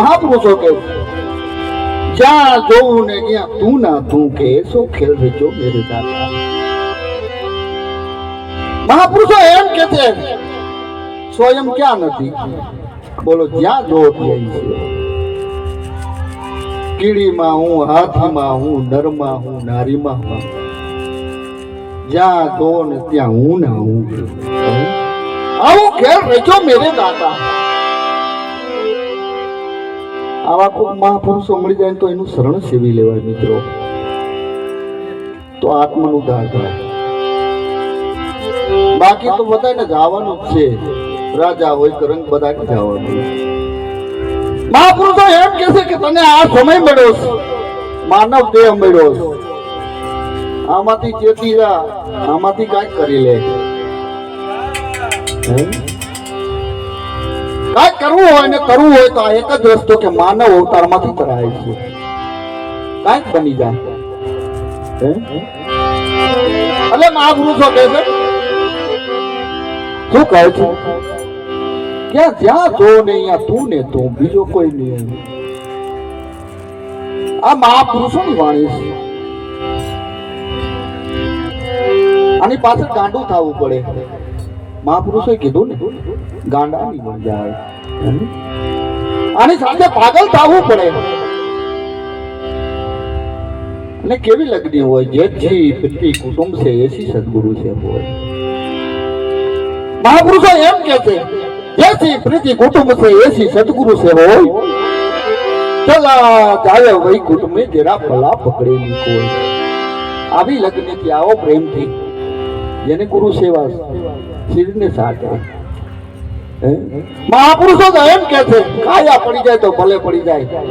મહાપુરુષો કે જ્યાં જોઉં ને ત્યાં તું ના તું કે એસો ખેલ રચો મેરે દાતા. મહાપુરુષો એમ કે છે સ્વયં ક્યાં નથી, બોલો જ્યાં જો ત્યાં છે. કીડીમાં હું, હાથીમાં હું, નરમાં હું, નારીમાં હું, જ્યાં જો ને ત્યાં હું ના હું. આવું ખેલ રચો મેરે દાતા. આવા કોઈ મહાપુરુષો મળી જાય તો એનું શરણ સેવી લેવાય મિત્રો, તો આત્માનું ઉદ્ધાર થાય. બાકી તો બધાને જવાનું જ છે, રાજા હોય કે રંગ બધાને જવાનું. મહાપુરુષો એમ કે છે કે તને આ સમય મળ્યો છે, માનવ દેહ મળ્યો છે, આમાંથી ચેતી જા, આમાંથી કાંઈક કરી લે. કાંઈક કરવું હોય ને કરવું હોય તો આ એક જ રસ્તો કે માનવ અવતારમાંથી કરાય છે. કાંઈક બની જાય. એટલે મહાપુરુષો કહે છે, શું કહે છે ક્યાં જ્યાં જો ને અહીંયા તું ને તું, બીજો કોઈ નહીં. આ મહાપુરુષોની વાણી છે. આની પાછળ ગાંડું થવું પડે. મહાપુરુષોએ કીધું ને ગાંડા નહીં બની જાય. આની સાથે પાગલ થવું પડે. અને કેવી લગ્ની હોય, જેથી પિતૃ કુટુંબ છે એસી સદગુરુ છે હોય. મહાપુરુષો એમ કે છે જેથી પ્રીતિ કુટુંબ છે એસી સદગુરુ છે હોય. ચલા જાય વહી કુટુંબ में तेरा भला पकड़ेगी कोई. આવી લગ્ન થી આવો પ્રેમથી, જેને ગુરુ સેવા શિરને સાથે. મહાપુરુષો તો એમ કે છે કાયા પડી જાય તો ભલે પડી જાય,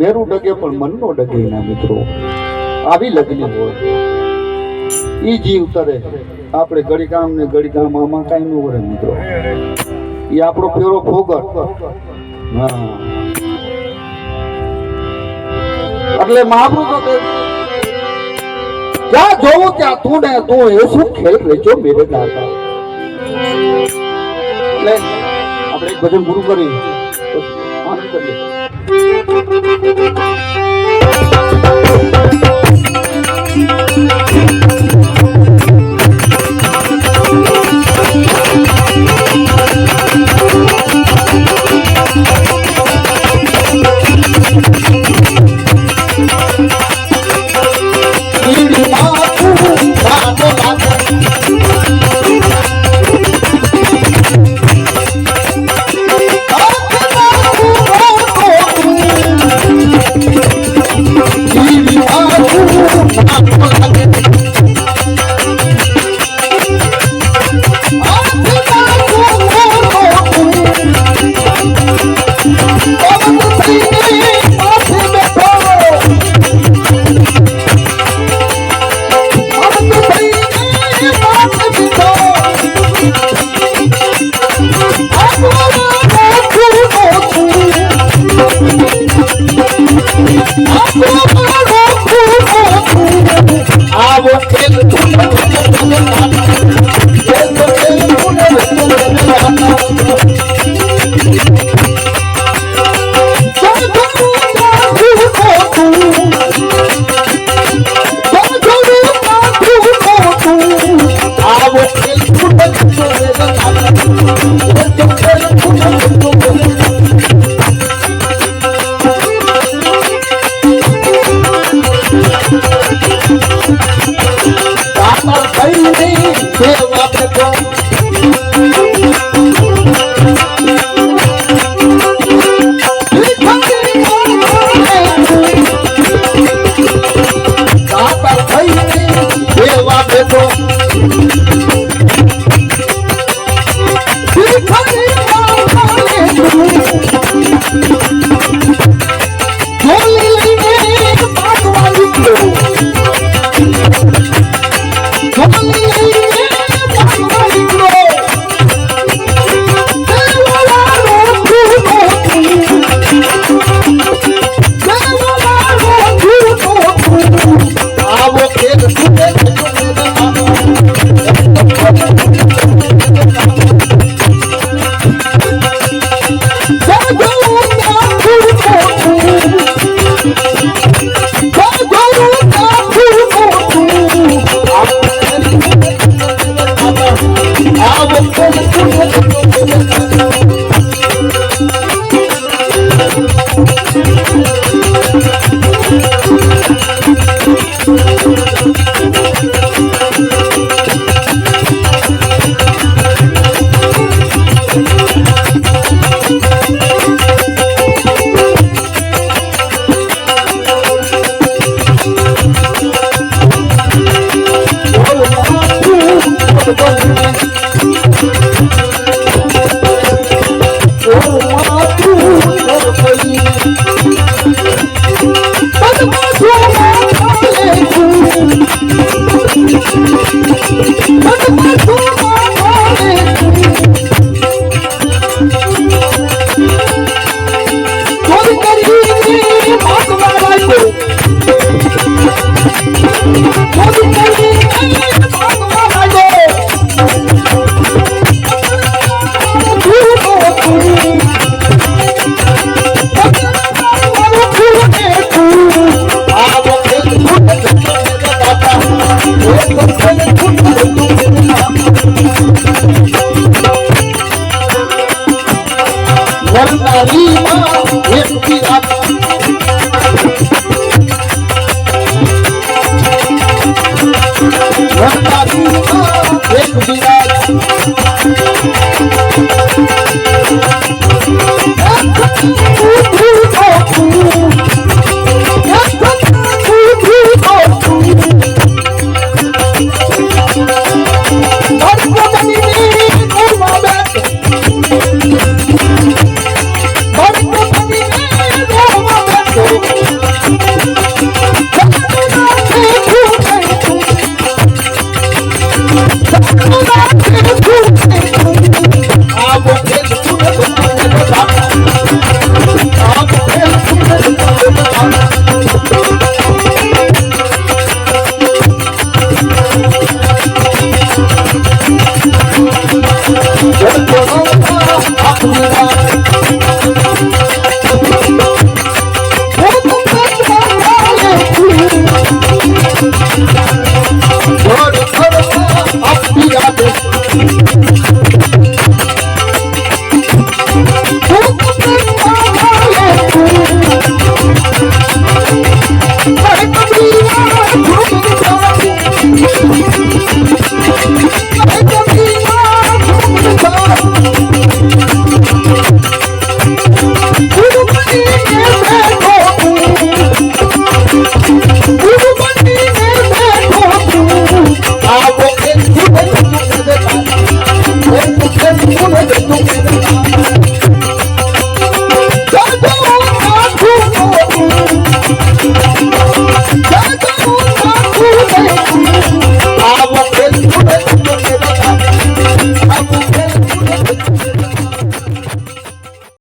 મેરું ડગે પણ મનનો ડગે ના મિત્રો. આવી લગ્ન હોય ઈ જીવ તરે. આપણે ઘડી કામ ને ઘડી કામ આમાં કઈ ન કરે મિત્રો. ઈ આપણો ફેરો ફોગર. હા, એટલે મહાપુરુષો કે જ્યાં જોવું ત્યાં તું ને તું એ શું ખેલ રેચો મેરે દાતા. એટલે આપણે એક ભજન પૂરું કરી આનંદ કરીએ. Thank you.